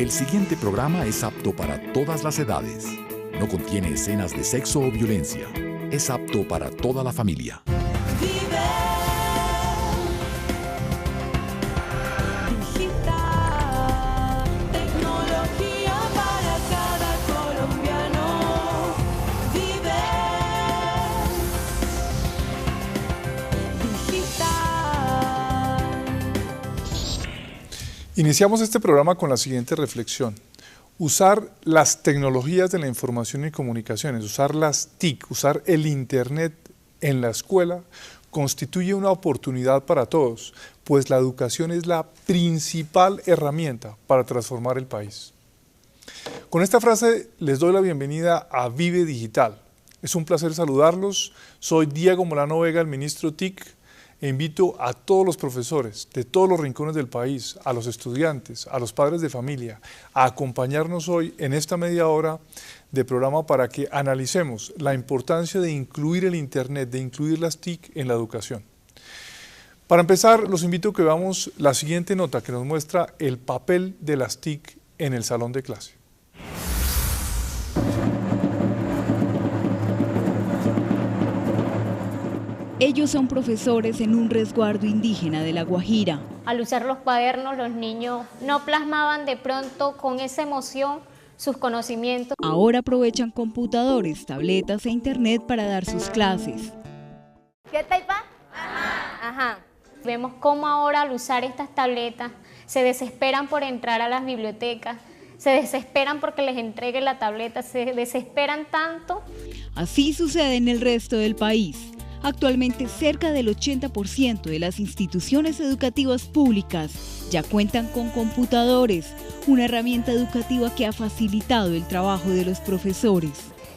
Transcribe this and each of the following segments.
El siguiente programa es apto para todas las edades. No contiene escenas de sexo o violencia. Es apto para toda la familia. Iniciamos este programa con la siguiente reflexión. Usar las tecnologías de la información y comunicaciones, usar las TIC, usar el Internet en la escuela, constituye una oportunidad para todos, pues la educación es la principal herramienta para transformar el país. Con esta frase les doy la bienvenida a Vive Digital. Es un placer saludarlos. Soy Diego Molano Vega, el ministro TIC. E invito a todos los profesores de todos los rincones del país, a los estudiantes, a los padres de familia, a acompañarnos hoy en esta media hora de programa para que analicemos la importancia de incluir el Internet, de incluir las TIC en la educación. Para empezar, los invito a que veamos la siguiente nota que nos muestra el papel de las TIC en el salón de clase. Ellos son profesores en un resguardo indígena de La Guajira. Al usar los cuadernos, los niños no plasmaban de pronto con esa emoción sus conocimientos. Ahora aprovechan computadores, tabletas e internet para dar sus clases. ¿Qué taipa? Ajá. Vemos cómo ahora al usar estas tabletas se desesperan por entrar a las bibliotecas, se desesperan porque les entregue la tableta, se desesperan tanto. Así sucede en el resto del país. Actualmente cerca del 80% de las instituciones educativas públicas ya cuentan con computadores, una herramienta educativa que ha facilitado el trabajo de los profesores.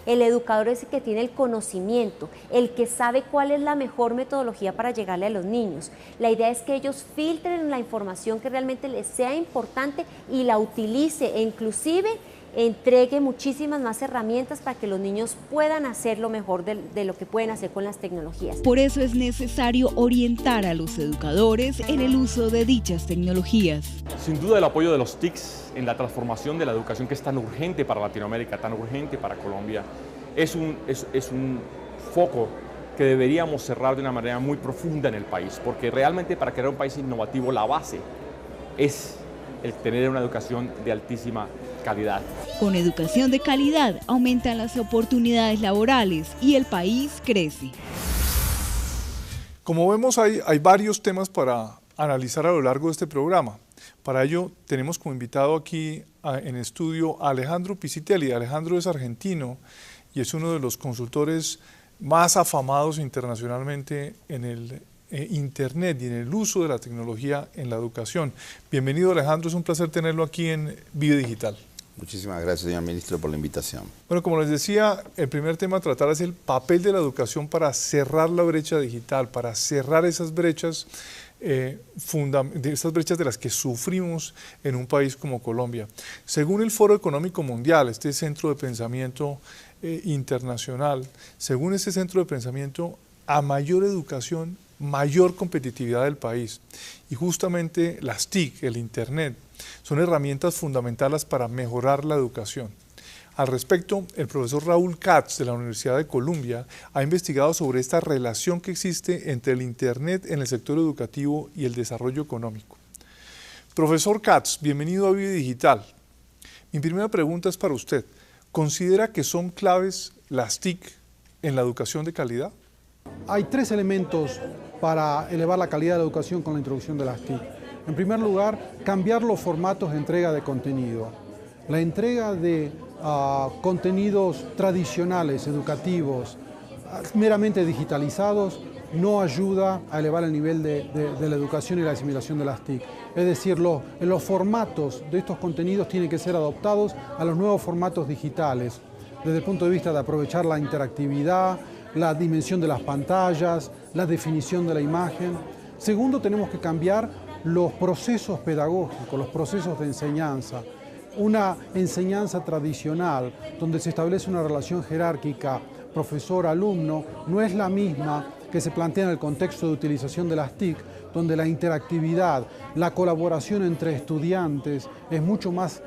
El educador es el que tiene el conocimiento, el que sabe cuál es la mejor metodología para llegarle a los niños. La idea es que ellos filtren la información que realmente les sea importante y la utilice e inclusive entregue muchísimas más herramientas para que los niños puedan hacer lo mejor de lo que pueden hacer con las tecnologías. Por eso es necesario orientar a los educadores en el uso de dichas tecnologías. Sin duda el apoyo de los TICs en la transformación de la educación, que es tan urgente para Latinoamérica, tan urgente para Colombia, es un foco que deberíamos cerrar de una manera muy profunda en el país, porque realmente para crear un país innovativo la base es el tener una educación de altísima calidad. Con educación de calidad aumentan las oportunidades laborales y el país crece. Como vemos, hay varios temas para analizar a lo largo de este programa. Para ello tenemos como invitado aquí en estudio a Alejandro Piscitelli. Alejandro es argentino y es uno de los consultores más afamados internacionalmente en el Internet y en el uso de la tecnología en la educación. Bienvenido, Alejandro, es un placer tenerlo aquí en Vive Digital. Muchísimas gracias, señor ministro, por la invitación. Bueno, como les decía, el primer tema a tratar es el papel de la educación para cerrar la brecha digital, para cerrar esas brechas, esas brechas de las que sufrimos en un país como Colombia. Según el Foro Económico Mundial, este centro de pensamiento internacional, según este centro de pensamiento, a mayor educación, mayor competitividad del país. Y justamente las TIC, el Internet, son herramientas fundamentales para mejorar la educación. Al respecto, el profesor Raúl Katz de la Universidad de Columbia ha investigado sobre esta relación que existe entre el Internet en el sector educativo y el desarrollo económico. Profesor Katz, bienvenido a Vive Digital. Mi primera pregunta es para usted. ¿Considera que son claves las TIC en la educación de calidad? Hay tres elementos para elevar la calidad de la educación con la introducción de las TIC. En primer lugar, cambiar los formatos de entrega de contenido. La entrega de contenidos tradicionales, educativos, meramente digitalizados, no ayuda a elevar el nivel de la educación y la asimilación de las TIC. Es decir, los formatos de estos contenidos tienen que ser adoptados a los nuevos formatos digitales, desde el punto de vista de aprovechar la interactividad, la dimensión de las pantallas, la definición de la imagen. Segundo, tenemos que cambiar los procesos pedagógicos, los procesos de enseñanza. Una enseñanza tradicional, donde se establece una relación jerárquica profesor-alumno, no es la misma que se plantean en el contexto de utilización de las TIC, donde la interactividad, la colaboración entre estudiantes es mucho más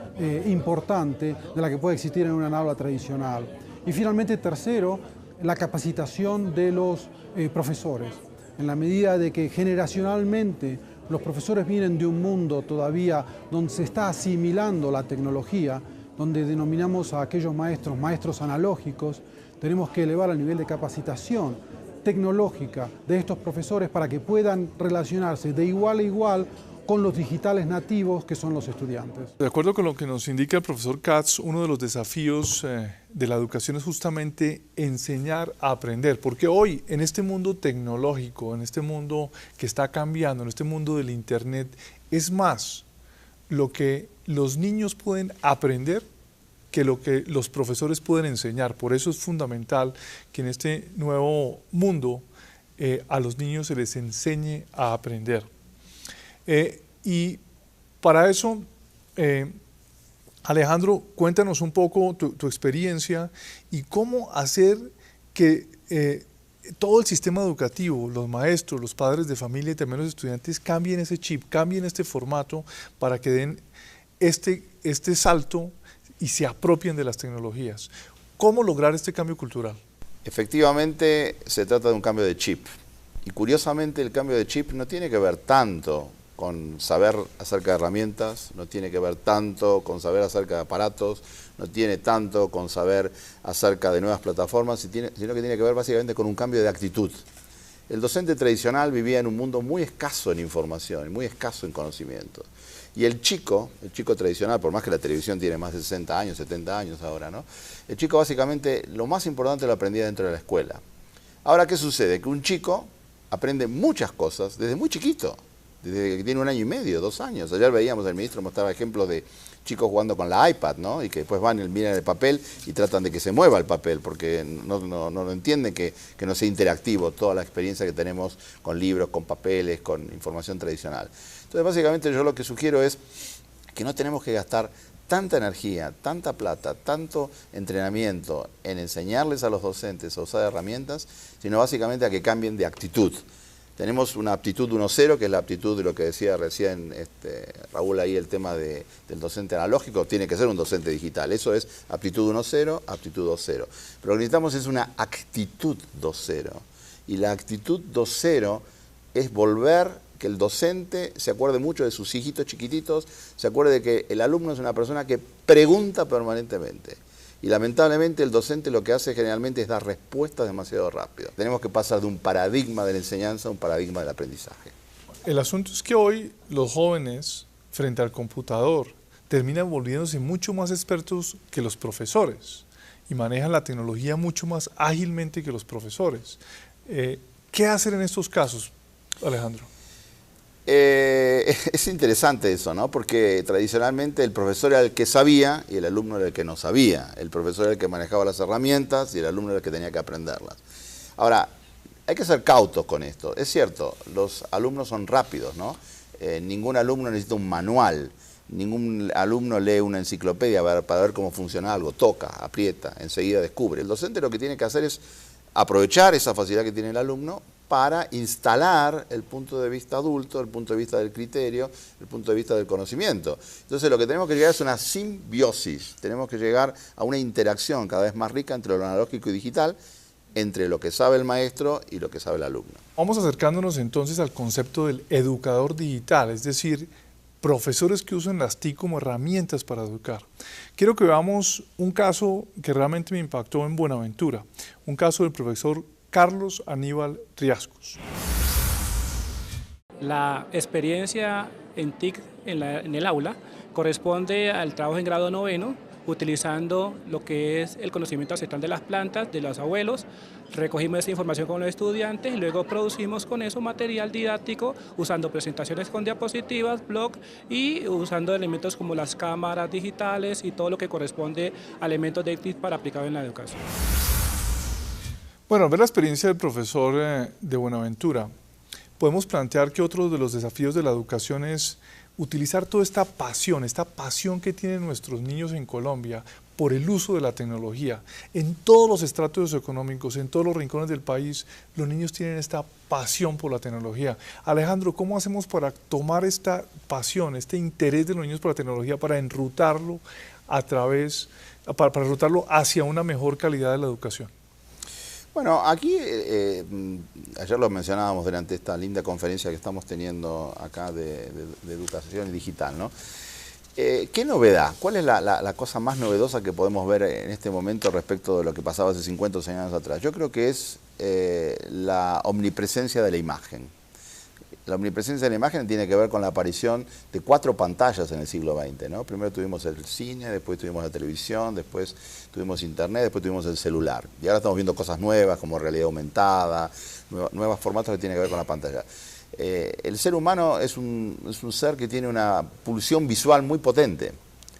importante de la que puede existir en una aula tradicional. Y finalmente, tercero, la capacitación de los profesores, en la medida de que generacionalmente los profesores vienen de un mundo todavía donde se está asimilando la tecnología, donde denominamos a aquellos maestros analógicos. Tenemos que elevar el nivel de capacitación tecnológica de estos profesores para que puedan relacionarse de igual a igual con los digitales nativos que son los estudiantes. De acuerdo con lo que nos indica el profesor Katz, uno de los desafíos de la educación es justamente enseñar a aprender, porque hoy en este mundo tecnológico, en este mundo que está cambiando, en este mundo del Internet, es más lo que los niños pueden aprender que lo que los profesores pueden enseñar. Por eso es fundamental que en este nuevo mundo a los niños se les enseñe a aprender. Y para eso, Alejandro, cuéntanos un poco tu experiencia y cómo hacer que todo el sistema educativo, los maestros, los padres de familia y también los estudiantes cambien ese chip, cambien este formato para que den este salto y se apropien de las tecnologías. ¿Cómo lograr este cambio cultural? Efectivamente, se trata de un cambio de chip. Y curiosamente, el cambio de chip no tiene que ver tanto con saber acerca de herramientas, no tiene que ver tanto con saber acerca de aparatos, no tiene tanto con saber acerca de nuevas plataformas, sino que tiene que ver básicamente con un cambio de actitud. El docente tradicional vivía en un mundo muy escaso en información, muy escaso en conocimiento. Y el chico tradicional, por más que la televisión tiene más de 60 años, 70 años ahora, ¿no? El chico básicamente lo más importante lo aprendía dentro de la escuela. Ahora, ¿qué sucede? Que un chico aprende muchas cosas desde muy chiquito. Desde que tiene 1 año y medio, 2 años. Ayer veíamos, el ministro mostraba ejemplos de chicos jugando con la iPad, ¿no? Y que después van y miran el papel y tratan de que se mueva el papel, porque no entienden que no sea interactivo toda la experiencia que tenemos con libros, con papeles, con información tradicional. Entonces, básicamente yo lo que sugiero es que no tenemos que gastar tanta energía, tanta plata, tanto entrenamiento en enseñarles a los docentes a usar herramientas, sino básicamente a que cambien de actitud. Tenemos una aptitud 1.0, que es la aptitud de lo que decía recién Raúl ahí, el tema del docente analógico, tiene que ser un docente digital. Eso es aptitud 1.0, aptitud 2.0. Pero lo que necesitamos es una actitud 2.0. Y la actitud 2.0 es volver que el docente se acuerde mucho de sus hijitos chiquititos, se acuerde de que el alumno es una persona que pregunta permanentemente. Y lamentablemente el docente lo que hace generalmente es dar respuestas demasiado rápido. Tenemos que pasar de un paradigma de la enseñanza a un paradigma del aprendizaje. El asunto es que hoy los jóvenes frente al computador terminan volviéndose mucho más expertos que los profesores y manejan la tecnología mucho más ágilmente que los profesores. ¿Qué hacer en estos casos, Alejandro? Es interesante eso, ¿no? Porque tradicionalmente el profesor era el que sabía y el alumno era el que no sabía. El profesor era el que manejaba las herramientas y el alumno era el que tenía que aprenderlas. Ahora, hay que ser cautos con esto. Es cierto, los alumnos son rápidos, ¿no? Ningún alumno necesita un manual, ningún alumno lee una enciclopedia para ver cómo funciona algo. Toca, aprieta, enseguida descubre. El docente lo que tiene que hacer es aprovechar esa facilidad que tiene el alumno para instalar el punto de vista adulto, el punto de vista del criterio, el punto de vista del conocimiento. Entonces lo que tenemos que llegar es una simbiosis, tenemos que llegar a una interacción cada vez más rica entre lo analógico y digital, entre lo que sabe el maestro y lo que sabe el alumno. Vamos acercándonos entonces al concepto del educador digital, es decir, profesores que usan las TIC como herramientas para educar. Quiero que veamos un caso que realmente me impactó en Buenaventura, un caso del profesor Carlos Aníbal Riascos. La experiencia en TIC en el aula corresponde al trabajo en grado 9, utilizando lo que es el conocimiento ancestral de las plantas, de los abuelos. Recogimos esa información con los estudiantes y luego producimos con eso material didáctico usando presentaciones con diapositivas, blog y usando elementos como las cámaras digitales y todo lo que corresponde a elementos de TIC para aplicar en la educación. Bueno, al ver la experiencia del profesor de Buenaventura, podemos plantear que otro de los desafíos de la educación es utilizar toda esta pasión que tienen nuestros niños en Colombia por el uso de la tecnología. En todos los estratos socioeconómicos, en todos los rincones del país, los niños tienen esta pasión por la tecnología. Alejandro, ¿cómo hacemos para tomar esta pasión, este interés de los niños por la tecnología, para enrutarlo para enrutarlo hacia una mejor calidad de la educación? Bueno, aquí, ayer lo mencionábamos durante esta linda conferencia que estamos teniendo acá de educación digital, ¿no? ¿Qué novedad? ¿Cuál es la cosa más novedosa que podemos ver en este momento respecto de lo que pasaba hace 50 o 100 años atrás? Yo creo que es la omnipresencia de la imagen. La omnipresencia de la imagen tiene que ver con la aparición de 4 pantallas en el siglo XX, ¿no? Primero tuvimos el cine, después tuvimos la televisión, después tuvimos internet, después tuvimos el celular. Y ahora estamos viendo cosas nuevas como realidad aumentada, nuevos formatos que tienen que ver con la pantalla. El ser humano es un ser que tiene una pulsión visual muy potente.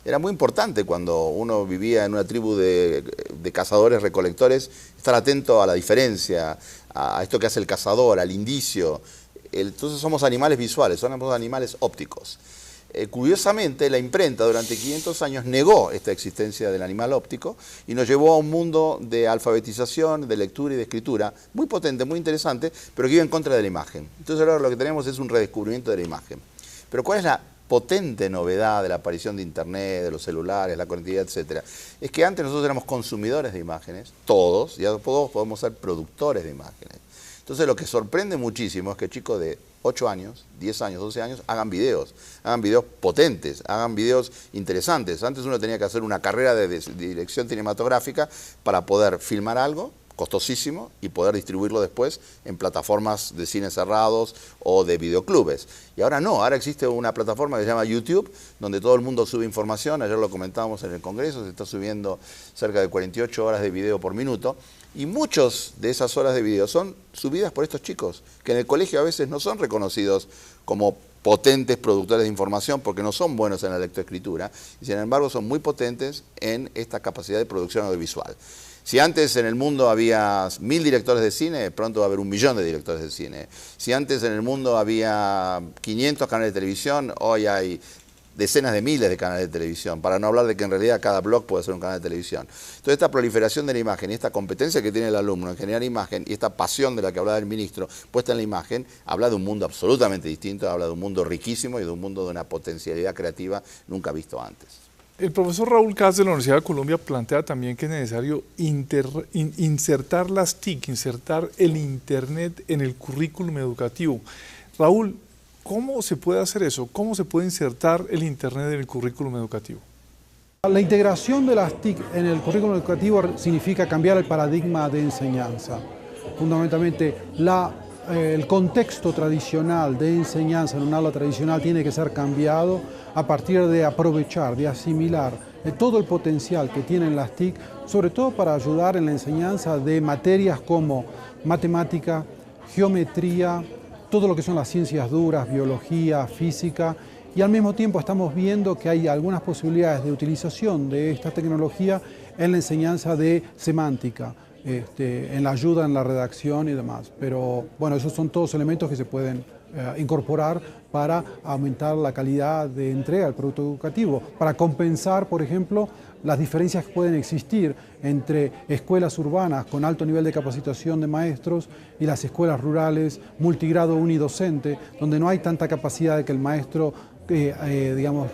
Era muy importante cuando uno vivía en una tribu de cazadores recolectores, estar atento a la diferencia, a esto que hace el cazador, al indicio. Entonces somos animales visuales, somos animales ópticos. Curiosamente, la imprenta durante 500 años negó esta existencia del animal óptico y nos llevó a un mundo de alfabetización, de lectura y de escritura muy potente, muy interesante, pero que iba en contra de la imagen. Entonces ahora lo que tenemos es un redescubrimiento de la imagen. Pero ¿cuál es la potente novedad de la aparición de Internet, de los celulares, la conectividad, etcétera? Es que antes nosotros éramos consumidores de imágenes, todos, y ahora todos podemos ser productores de imágenes. Entonces lo que sorprende muchísimo es que chicos de 8 años, 10 años, 12 años hagan videos potentes, hagan videos interesantes. Antes uno tenía que hacer una carrera de dirección cinematográfica para poder filmar algo costosísimo y poder distribuirlo después en plataformas de cine cerrados o de videoclubes. Y ahora no, ahora existe una plataforma que se llama YouTube, donde todo el mundo sube información. Ayer lo comentábamos en el Congreso, se está subiendo cerca de 48 horas de video por minuto. Y muchas de esas horas de video son subidas por estos chicos, que en el colegio a veces no son reconocidos como potentes productores de información porque no son buenos en la lectoescritura, y sin embargo son muy potentes en esta capacidad de producción audiovisual. Si antes en el mundo había 1000 directores de cine, pronto va a haber 1 millón de directores de cine. Si antes en el mundo había 500 canales de televisión, hoy hay decenas de miles de canales de televisión, para no hablar de que en realidad cada blog puede ser un canal de televisión. Entonces esta proliferación de la imagen y esta competencia que tiene el alumno en generar imagen y esta pasión de la que hablaba el ministro puesta en la imagen, habla de un mundo absolutamente distinto, habla de un mundo riquísimo y de un mundo de una potencialidad creativa nunca visto antes. El profesor Raúl Katz de la Universidad de Colombia plantea también que es necesario insertar las TIC, insertar el Internet en el currículum educativo. Raúl, ¿cómo se puede hacer eso? ¿Cómo se puede insertar el Internet en el currículum educativo? La integración de las TIC en el currículum educativo significa cambiar el paradigma de enseñanza. Fundamentalmente, el contexto tradicional de enseñanza en un aula tradicional tiene que ser cambiado a partir de aprovechar, de asimilar todo el potencial que tienen las TIC, sobre todo para ayudar en la enseñanza de materias como matemática, geometría, todo lo que son las ciencias duras, biología, física, y al mismo tiempo estamos viendo que hay algunas posibilidades de utilización de esta tecnología en la enseñanza de semántica, en la ayuda en la redacción y demás. Pero bueno, esos son todos elementos que se pueden incorporar para aumentar la calidad de entrega del producto educativo, para compensar, por ejemplo, las diferencias que pueden existir entre escuelas urbanas con alto nivel de capacitación de maestros y las escuelas rurales multigrado unidocente, donde no hay tanta capacidad de que el maestro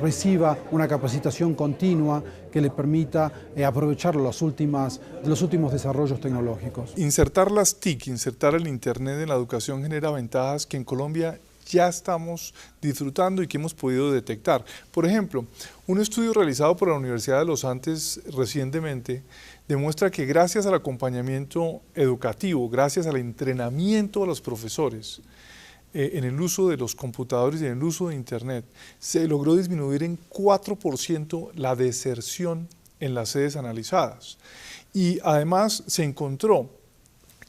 reciba una capacitación continua que le permita aprovechar los últimos desarrollos tecnológicos. Insertar las TIC, insertar el Internet en la educación genera ventajas que en Colombia ya estamos disfrutando y que hemos podido detectar. Por ejemplo, un estudio realizado por la Universidad de los Andes recientemente demuestra que gracias al acompañamiento educativo, gracias al entrenamiento de los profesores, en el uso de los computadores y en el uso de Internet, se logró disminuir en 4% la deserción en las sedes analizadas. Y además se encontró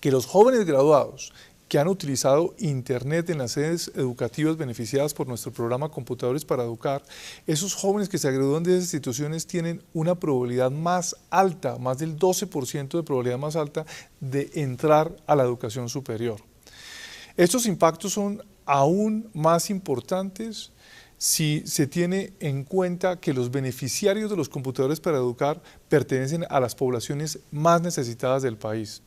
que los jóvenes graduados que han utilizado Internet en las sedes educativas beneficiadas por nuestro programa Computadores para Educar, esos jóvenes que se gradúan de esas instituciones tienen una probabilidad más alta, más del 12% de probabilidad más alta de entrar a la educación superior. Estos impactos son aún más importantes si se tiene en cuenta que los beneficiarios de los computadores para educar pertenecen a las poblaciones más necesitadas del país.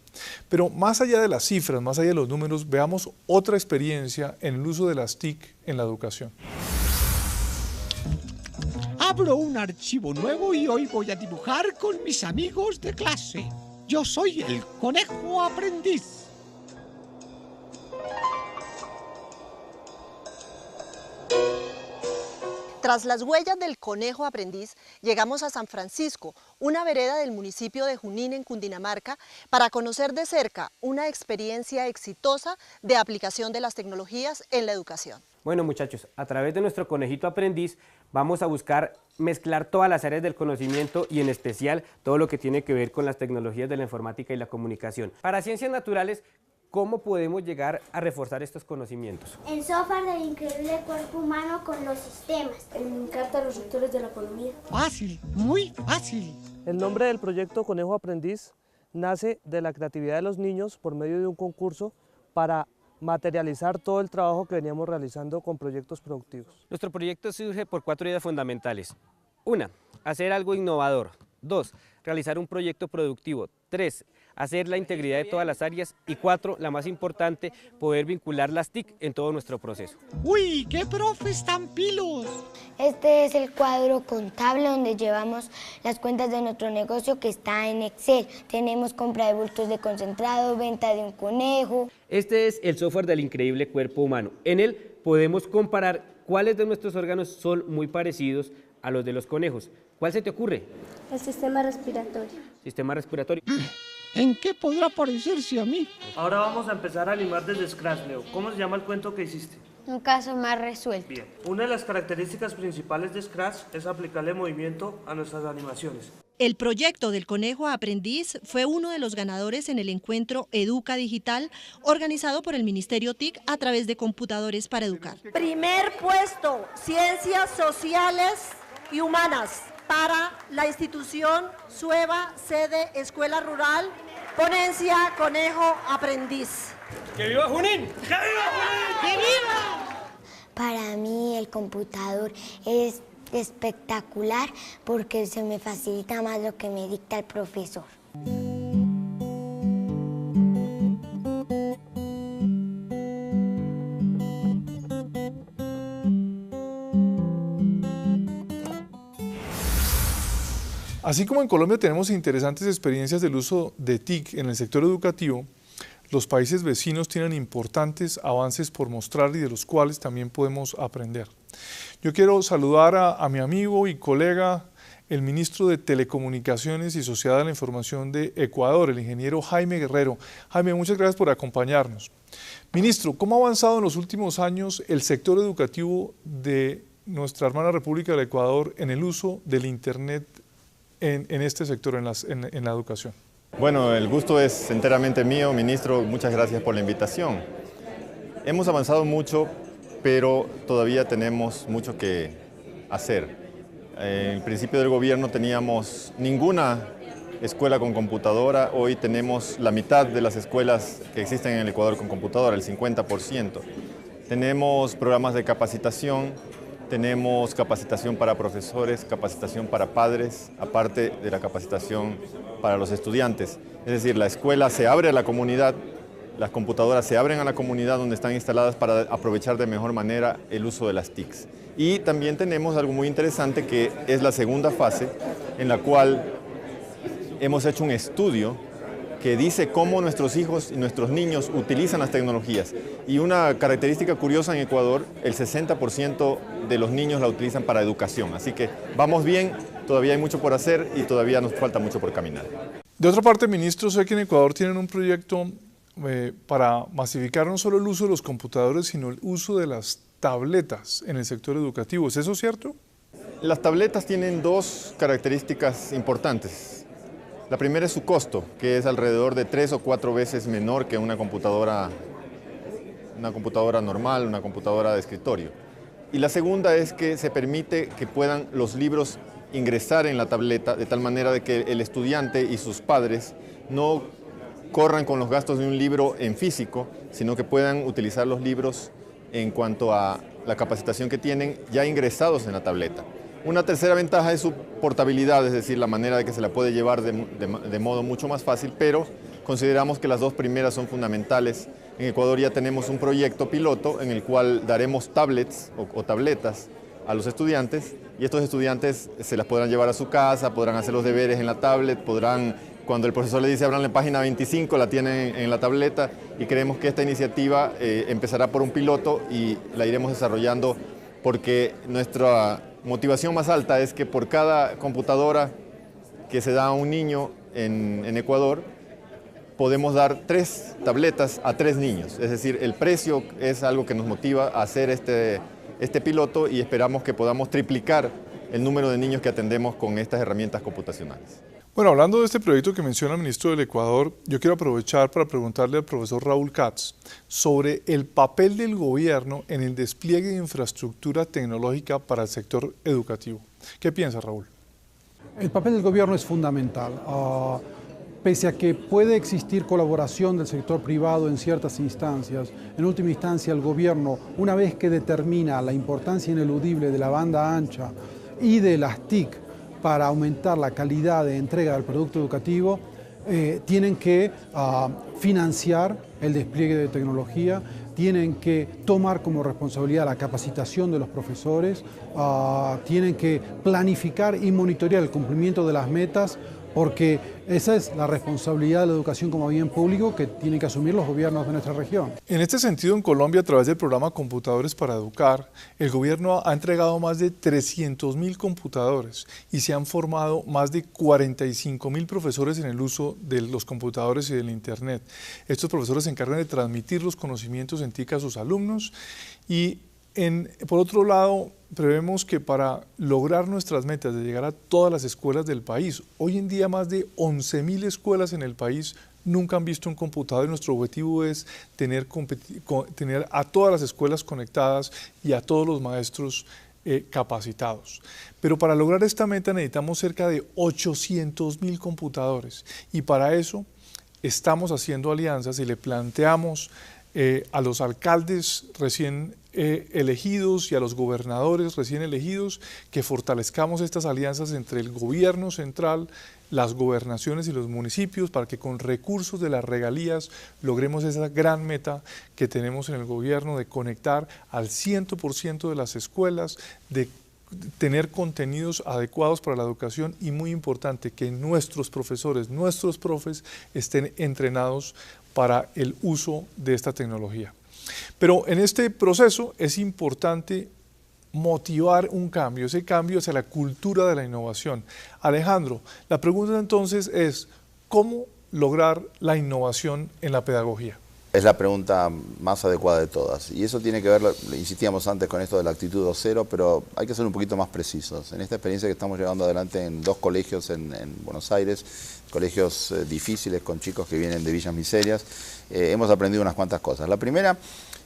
Pero más allá de las cifras, más allá de los números, veamos otra experiencia en el uso de las TIC en la educación. Abro un archivo nuevo y hoy voy a dibujar con mis amigos de clase. Yo soy el conejo aprendiz. Tras las huellas del conejo aprendiz, llegamos a San Francisco, una vereda del municipio de Junín en Cundinamarca, para conocer de cerca una experiencia exitosa de aplicación de las tecnologías en la educación. Bueno, muchachos, a través de nuestro conejito aprendiz vamos a buscar mezclar todas las áreas del conocimiento y en especial todo lo que tiene que ver con las tecnologías de la informática y la comunicación. Para ciencias naturales, ¿cómo podemos llegar a reforzar estos conocimientos? En software del increíble cuerpo humano con los sistemas. En carta a los sectores de la economía. Fácil, muy fácil. El nombre del proyecto Conejo Aprendiz nace de la creatividad de los niños por medio de un concurso para materializar todo el trabajo que veníamos realizando con proyectos productivos. Nuestro proyecto surge por 4 ideas fundamentales. 1. Hacer algo innovador. 2. Realizar un proyecto productivo. 3. Hacer la integridad de todas las áreas. Y 4. La más importante, poder vincular las TIC en todo nuestro proceso. ¡Uy, qué profes tan pilos! Este es el cuadro contable donde llevamos las cuentas de nuestro negocio que está en Excel. Tenemos compra de bultos de concentrado, venta de un conejo. Este es el software del increíble cuerpo humano. En él podemos comparar cuáles de nuestros órganos son muy parecidos a los de los conejos. ¿Cuál se te ocurre? El sistema respiratorio. Sistema respiratorio. ¿En qué podrá parecerse a mí? Ahora vamos a empezar a animar desde Scratch, Leo. ¿Cómo se llama el cuento que hiciste? Un caso más resuelto. Bien. Una de las características principales de Scratch es aplicarle movimiento a nuestras animaciones. El proyecto del Conejo Aprendiz fue uno de los ganadores en el encuentro Educa Digital, organizado por el Ministerio TIC a través de Computadores para Educar. Primer puesto, Ciencias Sociales y Humanas, para la institución Sueva, sede Escuela Rural, ponencia Conejo Aprendiz. ¡Que viva Junín! ¡Que viva Junín! ¡Que viva! Para mí el computador es espectacular porque se me facilita más lo que me dicta el profesor. Así como en Colombia tenemos interesantes experiencias del uso de TIC en el sector educativo, los países vecinos tienen importantes avances por mostrar y de los cuales también podemos aprender. Yo quiero saludar a mi amigo y colega, el ministro de Telecomunicaciones y Sociedad de la Información de Ecuador, el ingeniero Jaime Guerrero. Jaime, muchas gracias por acompañarnos. Ministro, ¿cómo ha avanzado en los últimos años el sector educativo de nuestra hermana República del Ecuador en el uso del Internet en este sector, en la educación? Bueno, el gusto es enteramente mío, ministro, muchas gracias por la invitación. Hemos avanzado mucho, pero todavía tenemos mucho que hacer. En el principio del gobierno teníamos ninguna escuela con computadora, hoy tenemos la mitad de las escuelas que existen en el Ecuador con computadora, el 50%. Tenemos programas de capacitación, tenemos capacitación para profesores, capacitación para padres, aparte de la capacitación para los estudiantes. Es decir, la escuela se abre a la comunidad, las computadoras se abren a la comunidad donde están instaladas para aprovechar de mejor manera el uso de las TICs. Y también tenemos algo muy interesante que es la segunda fase, en la cual hemos hecho un estudio que dice cómo nuestros hijos y nuestros niños utilizan las tecnologías. Y una característica curiosa en Ecuador, el 60% de los niños la utilizan para educación. Así que vamos bien, todavía hay mucho por hacer y todavía nos falta mucho por caminar. De otra parte, ministro, sé que en Ecuador tienen un proyecto para masificar no solo el uso de los computadores, sino el uso de las tabletas en el sector educativo. ¿Es eso cierto? Las tabletas tienen dos características importantes. La primera es su costo, que es alrededor de 3 o 4 veces menor que una computadora normal, una computadora de escritorio. Y la segunda es que se permite que puedan los libros ingresar en la tableta de tal manera de que el estudiante y sus padres no corran con los gastos de un libro en físico, sino que puedan utilizar los libros en cuanto a la capacitación que tienen ya ingresados en la tableta. Una tercera ventaja es su portabilidad, es decir, la manera de que se la puede llevar de modo mucho más fácil, pero consideramos que las dos primeras son fundamentales. En Ecuador ya tenemos un proyecto piloto en el cual daremos tablets o tabletas a los estudiantes, y estos estudiantes se las podrán llevar a su casa, podrán hacer los deberes en la tablet, podrán, cuando el profesor le dice abran la página 25, la tienen en la tableta, y creemos que esta iniciativa empezará por un piloto y la iremos desarrollando porque nuestra motivación más alta es que por cada computadora que se da a un niño en Ecuador, podemos dar 3 tabletas a 3 niños. Es decir, el precio es algo que nos motiva a hacer este piloto, y esperamos que podamos triplicar el número de niños que atendemos con estas herramientas computacionales. Bueno, hablando de este proyecto que menciona el ministro del Ecuador, yo quiero aprovechar para preguntarle al profesor Raúl Katz sobre el papel del gobierno en el despliegue de infraestructura tecnológica para el sector educativo. ¿Qué piensa, Raúl? El papel del gobierno es fundamental. Pese a que puede existir colaboración del sector privado en ciertas instancias, en última instancia el gobierno, una vez que determina la importancia ineludible de la banda ancha y de las TIC para aumentar la calidad de entrega del producto educativo, tienen que financiar el despliegue de tecnología, tienen que tomar como responsabilidad la capacitación de los profesores, tienen que planificar y monitorear el cumplimiento de las metas, porque esa es la responsabilidad de la educación como bien público que tienen que asumir los gobiernos de nuestra región. En este sentido, en Colombia, a través del programa Computadores para Educar, el gobierno ha entregado más de 300.000 computadores y se han formado más de 45.000 profesores en el uso de los computadores y del Internet. Estos profesores se encargan de transmitir los conocimientos en TIC a sus alumnos y por otro lado, prevemos que para lograr nuestras metas de llegar a todas las escuelas del país, hoy en día más de 11.000 escuelas en el país nunca han visto un computador, y nuestro objetivo es tener a todas las escuelas conectadas y a todos los maestros capacitados. Pero para lograr esta meta necesitamos cerca de 800.000 computadores, y para eso estamos haciendo alianzas y le planteamos a los alcaldes recién elegidos y a los gobernadores recién elegidos que fortalezcamos estas alianzas entre el gobierno central, las gobernaciones y los municipios para que con recursos de las regalías logremos esa gran meta que tenemos en el gobierno de conectar al 100% de las escuelas, de tener contenidos adecuados para la educación y, muy importante, que nuestros profesores, nuestros profes estén entrenados para el uso de esta tecnología. Pero en este proceso es importante motivar un cambio, ese cambio hacia la cultura de la innovación. Alejandro, la pregunta entonces es, ¿cómo lograr la innovación en la pedagogía? Es la pregunta más adecuada de todas, y eso tiene que ver, insistíamos antes con esto de la actitud 2.0, pero hay que ser un poquito más precisos. En esta experiencia que estamos llevando adelante en 2 colegios en Buenos Aires, colegios difíciles con chicos que vienen de villas miserias, hemos aprendido unas cuantas cosas. La primera,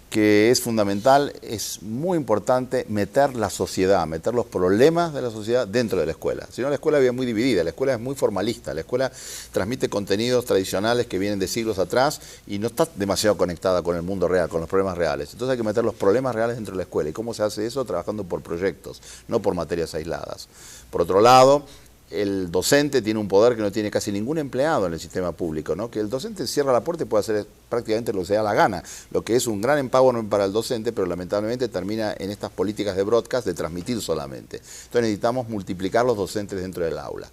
que es fundamental, es muy importante meter la sociedad, meter los problemas de la sociedad dentro de la escuela. Si no, la escuela es muy dividida, la escuela es muy formalista, la escuela transmite contenidos tradicionales que vienen de siglos atrás y no está demasiado conectada con el mundo real, con los problemas reales. Entonces hay que meter los problemas reales dentro de la escuela. ¿Y cómo se hace eso? Trabajando por proyectos, no por materias aisladas. Por otro lado, el docente tiene un poder que no tiene casi ningún empleado en el sistema público, ¿no? Que el docente cierra la puerta y puede hacer prácticamente lo que se da la gana, lo que es un gran empowerment para el docente, pero lamentablemente termina en estas políticas de broadcast de transmitir solamente. Entonces necesitamos multiplicar los docentes dentro del aula.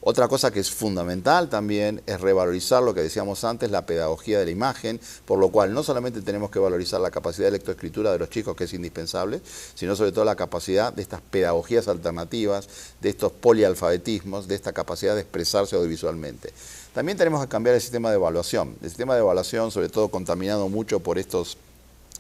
Otra cosa que es fundamental también es revalorizar lo que decíamos antes, la pedagogía de la imagen, por lo cual no solamente tenemos que valorizar la capacidad de lectoescritura de los chicos, que es indispensable, sino sobre todo la capacidad de estas pedagogías alternativas, de estos polialfabetismos, de esta capacidad de expresarse audiovisualmente. También tenemos que cambiar el sistema de evaluación. El sistema de evaluación, sobre todo contaminado mucho por estos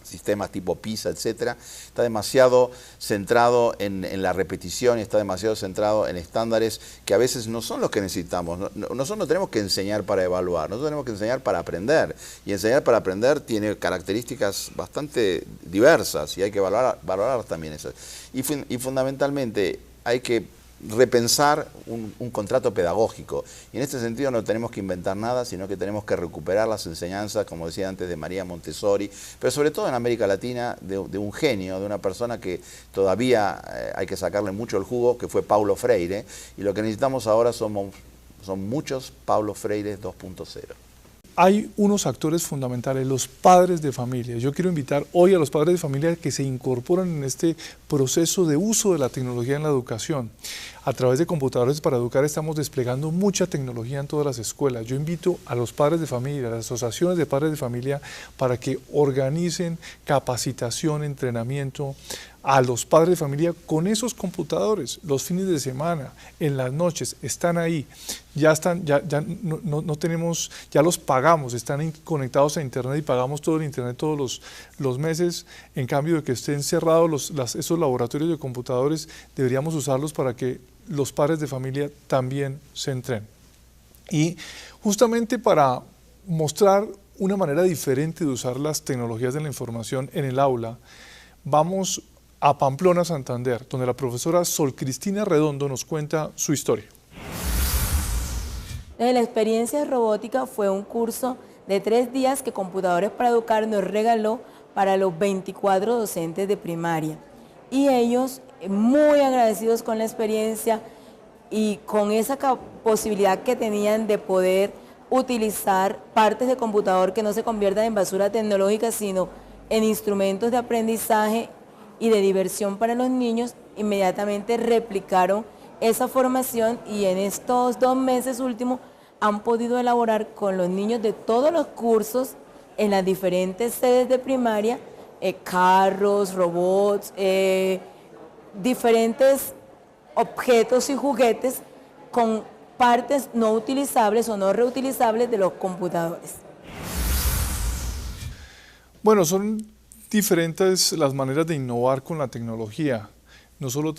sistemas tipo PISA, etcétera, está demasiado centrado en la repetición y está demasiado centrado en estándares que a veces no son los que necesitamos. Nosotros no tenemos que enseñar para evaluar, nosotros tenemos que enseñar para aprender. Y enseñar para aprender tiene características bastante diversas y hay que valorar también esas. Y fundamentalmente hay que repensar un contrato pedagógico. Y en este sentido no tenemos que inventar nada, sino que tenemos que recuperar las enseñanzas, como decía antes, de María Montessori, pero sobre todo en América Latina, de un genio, de una persona que todavía hay que sacarle mucho el jugo, que fue Paulo Freire, y lo que necesitamos ahora son muchos Paulo Freires 2.0. Hay unos actores fundamentales, los padres de familia. Yo quiero invitar hoy a los padres de familia que se incorporan en este proceso de uso de la tecnología en la educación. A través de Computadores para Educar estamos desplegando mucha tecnología en todas las escuelas. Yo invito a los padres de familia, a las asociaciones de padres de familia, para que organicen capacitación, entrenamiento a los padres de familia con esos computadores, los fines de semana, en las noches, están ahí, ya están, no tenemos, ya los pagamos, están conectados a internet y pagamos todo el internet todos los meses. En cambio de que estén cerrados esos laboratorios de computadores, deberíamos usarlos para que los padres de familia también se entrenen. Y justamente para mostrar una manera diferente de usar las tecnologías de la información en el aula, vamos a Pamplona, Santander, donde la profesora Sol Cristina Redondo nos cuenta su historia. La experiencia de robótica fue un curso de 3 días que Computadores para Educar nos regaló para los 24 docentes de primaria. Y ellos muy agradecidos con la experiencia y con esa posibilidad que tenían de poder utilizar partes de computador que no se conviertan en basura tecnológica, sino en instrumentos de aprendizaje y de diversión para los niños, inmediatamente replicaron esa formación y en estos 2 meses últimos han podido elaborar con los niños de todos los cursos en las diferentes sedes de primaria, carros, robots, diferentes objetos y juguetes con partes no utilizables o no reutilizables de los computadores. Bueno, son diferentes las maneras de innovar con la tecnología. No solo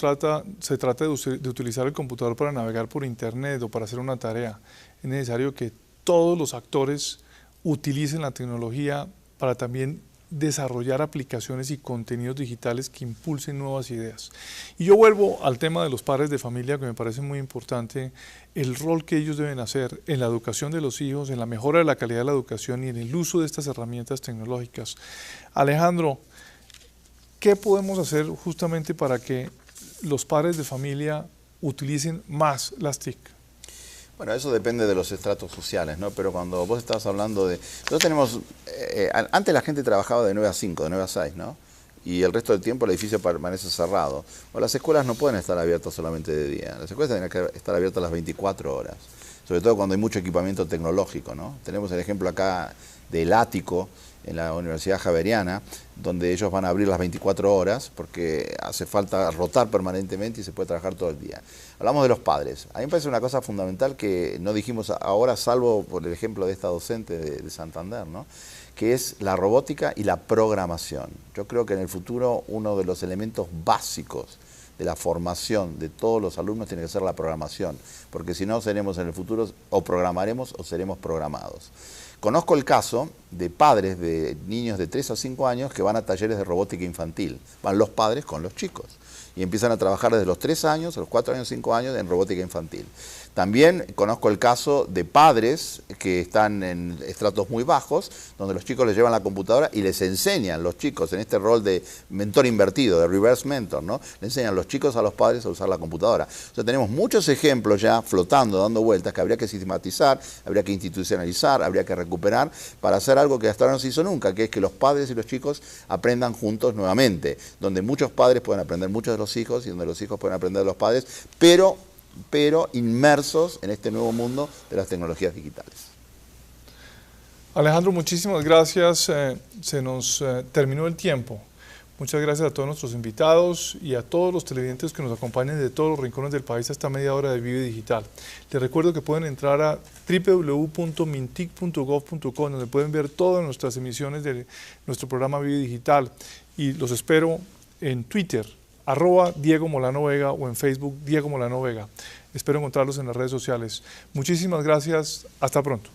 se trata de utilizar el computador para navegar por internet o para hacer una tarea. Es necesario que todos los actores utilicen la tecnología para también desarrollar aplicaciones y contenidos digitales que impulsen nuevas ideas. Y yo vuelvo al tema de los padres de familia, que me parece muy importante, el rol que ellos deben hacer en la educación de los hijos, en la mejora de la calidad de la educación y en el uso de estas herramientas tecnológicas. Alejandro, ¿qué podemos hacer justamente para que los padres de familia utilicen más las TIC? Bueno, eso depende de los estratos sociales, ¿no? Pero cuando vos estabas hablando de... Nosotros tenemos... antes la gente trabajaba de 9 a 5, de 9 a 6, ¿no? Y el resto del tiempo el edificio permanece cerrado. Bueno, las escuelas no pueden estar abiertas solamente de día. Las escuelas tienen que estar abiertas las 24 horas. Sobre todo cuando hay mucho equipamiento tecnológico, ¿no? Tenemos el ejemplo acá del ático en la Universidad Javeriana, donde ellos van a abrir las 24 horas porque hace falta rotar permanentemente y se puede trabajar todo el día. Hablamos de los padres. A mí me parece una cosa fundamental que no dijimos ahora, salvo por el ejemplo de esta docente de Santander, ¿no? Que es la robótica y la programación. Yo creo que en el futuro uno de los elementos básicos de la formación de todos los alumnos tiene que ser la programación, porque si no seremos en el futuro o programaremos o seremos programados. Conozco el caso de padres de niños de 3 a 5 años que van a talleres de robótica infantil. Van los padres con los chicos y empiezan a trabajar desde los 3 años, a los 4 años, 5 años en robótica infantil. También conozco el caso de padres que están en estratos muy bajos, donde los chicos les llevan la computadora y les enseñan, los chicos, en este rol de mentor invertido, de reverse mentor, ¿no? Le enseñan los chicos a los padres a usar la computadora. O sea, tenemos muchos ejemplos ya flotando, dando vueltas, que habría que sistematizar, habría que institucionalizar, habría que recuperar, para hacer algo que hasta ahora no se hizo nunca, que es que los padres y los chicos aprendan juntos nuevamente, donde muchos padres pueden aprender mucho de los hijos y donde los hijos pueden aprender de los padres, pero inmersos en este nuevo mundo de las tecnologías digitales. Alejandro, muchísimas gracias. Se nos terminó el tiempo. Muchas gracias a todos nuestros invitados y a todos los televidentes que nos acompañan de todos los rincones del país a esta media hora de Vive Digital. Les recuerdo que pueden entrar a www.mintic.gov.co, donde pueden ver todas nuestras emisiones de nuestro programa Vive Digital. Y los espero en Twitter, @Diego Molano Vega, o en Facebook, Diego Molano Vega. Espero encontrarlos en las redes sociales. Muchísimas gracias. Hasta pronto.